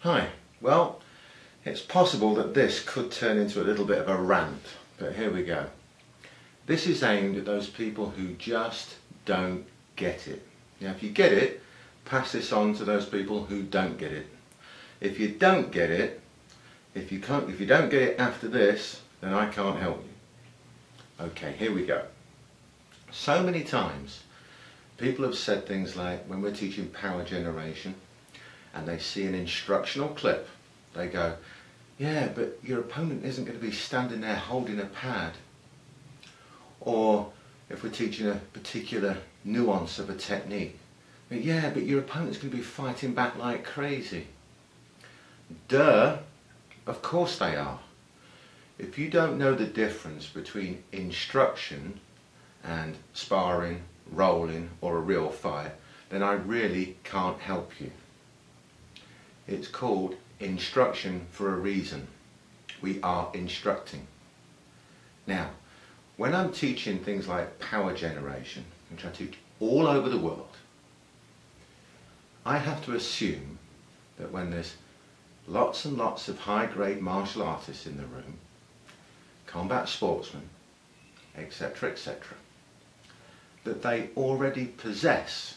Hi. Well, it's possible that this could turn into a little bit of a rant, but here we go. This is aimed at those people who just don't get it. Now, if you get it, pass this on to those people who don't get it. If you don't get it, if you don't get it after this, then I can't help you. Okay, here we go. So many times, people have said things like, when we're teaching power generation, and they see an instructional clip, they go, yeah, but your opponent isn't going to be standing there holding a pad. Or if we're teaching a particular nuance of a technique, yeah, but your opponent's going to be fighting back like crazy. Duh, of course they are. If you don't know the difference between instruction and sparring, rolling, or a real fight, then I really can't help you. It's called instruction for a reason. We are instructing. Now, when I'm teaching things like power generation, which I teach all over the world, I have to assume that when there's lots and lots of high-grade martial artists in the room, combat sportsmen, etc., etc., that they already possess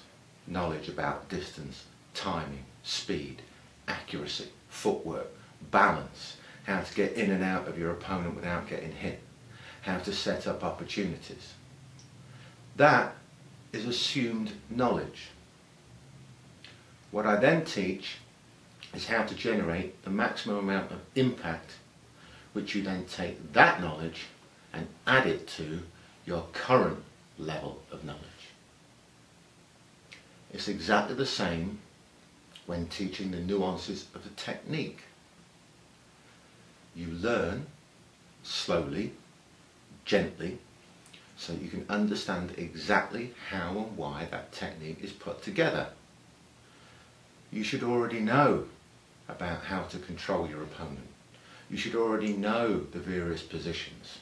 knowledge about distance, timing, speed, accuracy, footwork, balance, how to get in and out of your opponent without getting hit, how to set up opportunities. That is assumed knowledge. What I then teach is how to generate the maximum amount of impact, which you then take that knowledge and add it to your current level of knowledge. It's exactly the same when teaching the nuances of a technique. You learn slowly, gently, so you can understand exactly how and why that technique is put together. You should already know about how to control your opponent. You should already know the various positions.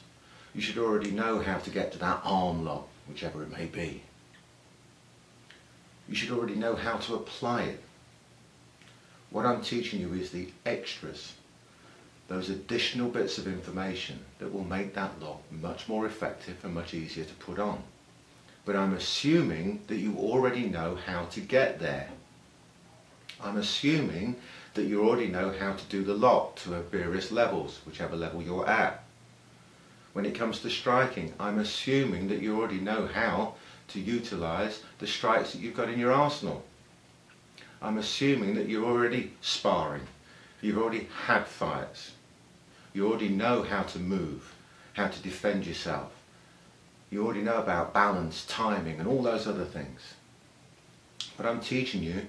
You should already know how to get to that arm lock, whichever it may be. You should already know how to apply it. What I'm teaching you is the extras, those additional bits of information that will make that lock much more effective and much easier to put on. But I'm assuming that you already know how to get there. I'm assuming that you already know how to do the lock to various levels, whichever level you're at. When it comes to striking, I'm assuming that you already know how to utilize the strikes that you've got in your arsenal. I'm assuming that you're already sparring, you've already had fights, you already know how to move, how to defend yourself, you already know about balance, timing and all those other things. What I'm teaching you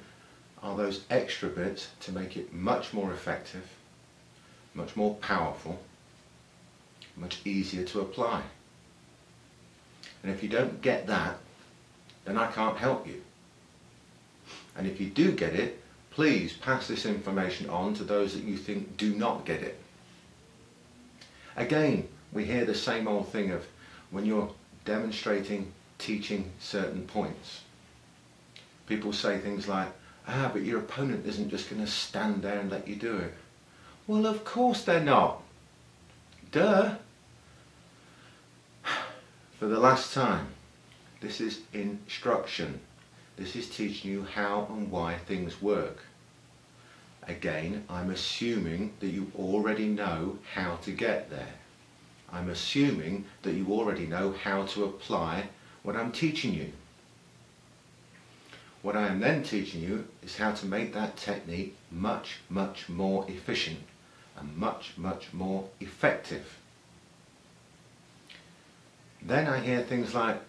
are those extra bits to make it much more effective, much more powerful, much easier to apply. And if you don't get that, then I can't help you. And if you do get it, please pass this information on to those that you think do not get it. Again, we hear the same old thing of when you're demonstrating, teaching certain points. People say things like, but your opponent isn't just going to stand there and let you do it. Well, of course they're not. Duh. For the last time, this is instruction. This is teaching you how and why things work. Again, I'm assuming that you already know how to get there. I'm assuming that you already know how to apply what I'm teaching you. What I am then teaching you is how to make that technique much, much more efficient and much, much more effective. Then I hear things like,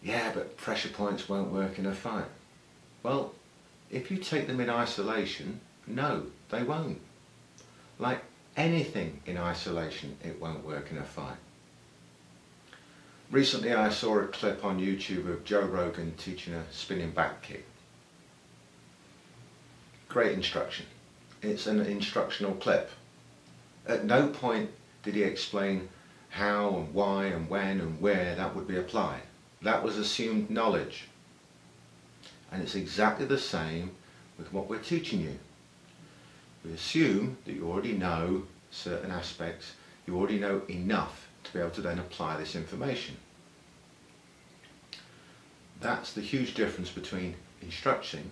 yeah, but pressure points won't work in a fight. Well, if you take them in isolation, no, they won't. Like anything in isolation, it won't work in a fight. Recently I saw a clip on YouTube of Joe Rogan teaching a spinning back kick. Great instruction. It's an instructional clip. At no point did he explain how and why and when and where that would be applied. That was assumed knowledge. And it's exactly the same with what we're teaching you. We assume that you already know certain aspects, you already know enough to be able to then apply this information. That's the huge difference between instructing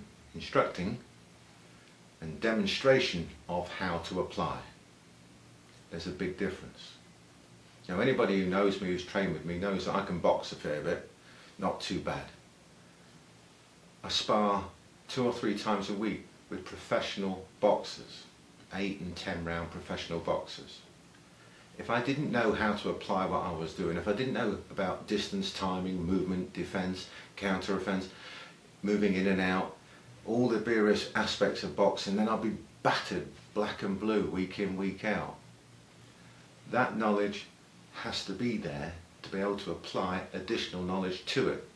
and demonstration of how to apply. There's a big difference. Now anybody who knows me, who's trained with me, knows that I can box a fair bit, not too bad. I spar 2 or 3 times a week with professional boxers, 8 and 10 round professional boxers. If I didn't know how to apply what I was doing, if I didn't know about distance, timing, movement, defence, counter-offence, moving in and out, all the various aspects of boxing, then I'd be battered black and blue week in, week out. That knowledge has to be there to be able to apply additional knowledge to it.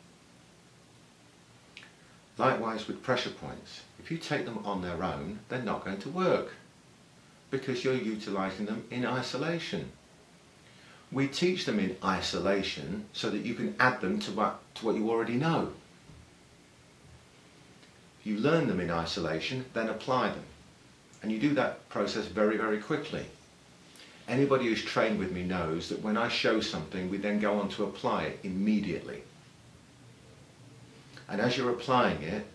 Likewise with pressure points. If you take them on their own, they're not going to work because you're utilising them in isolation. We teach them in isolation so that you can add them to what you already know. If you learn them in isolation, then apply them. And you do that process very, very quickly. Anybody who's trained with me knows that when I show something, we then go on to apply it immediately. And as you're applying it,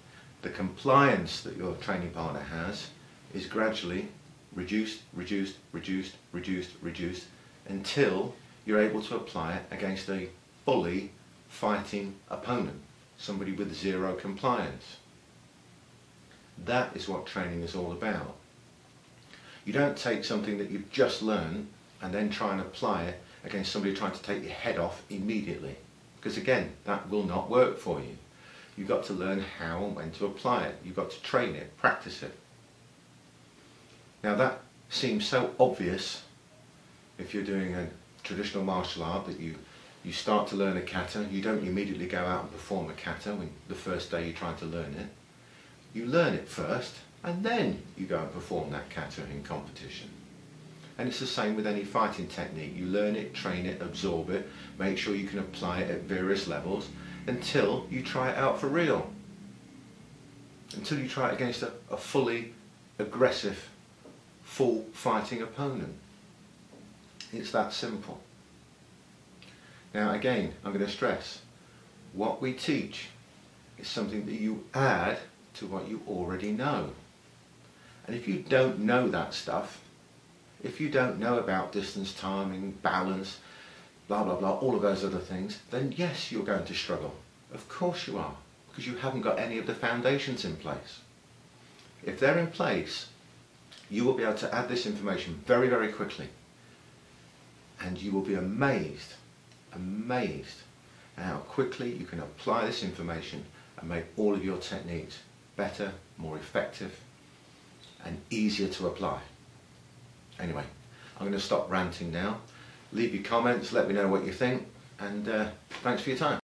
the compliance that your training partner has is gradually reduced, reduced, reduced, reduced, reduced, until you're able to apply it against a fully fighting opponent, somebody with 0 compliance. That is what training is all about. You don't take something that you've just learned and then try and apply it against somebody trying to take your head off immediately. Because again, that will not work for you. You've got to learn how and when to apply it. You've got to train it, practice it. Now that seems so obvious if you're doing a traditional martial art that you start to learn a kata, you don't immediately go out and perform a kata when the first day you're trying to learn it. You learn it first and then you go and perform that kata in competition. And it's the same with any fighting technique. You learn it, train it, absorb it, make sure you can apply it at various levels until you try it out for real. Until you try it against a fully aggressive, full fighting opponent. It's that simple. Now again, I'm going to stress, what we teach is something that you add to what you already know. And if you don't know that stuff, if you don't know about distance, timing, balance, blah blah blah, all of those other things, then yes, you're going to struggle. Of course you are, because you haven't got any of the foundations in place. If they're in place, you will be able to add this information very, very quickly. And you will be amazed at how quickly you can apply this information and make all of your techniques better, more effective, and easier to apply. Anyway, I'm going to stop ranting now. Leave your comments, let me know what you think, and thanks for your time.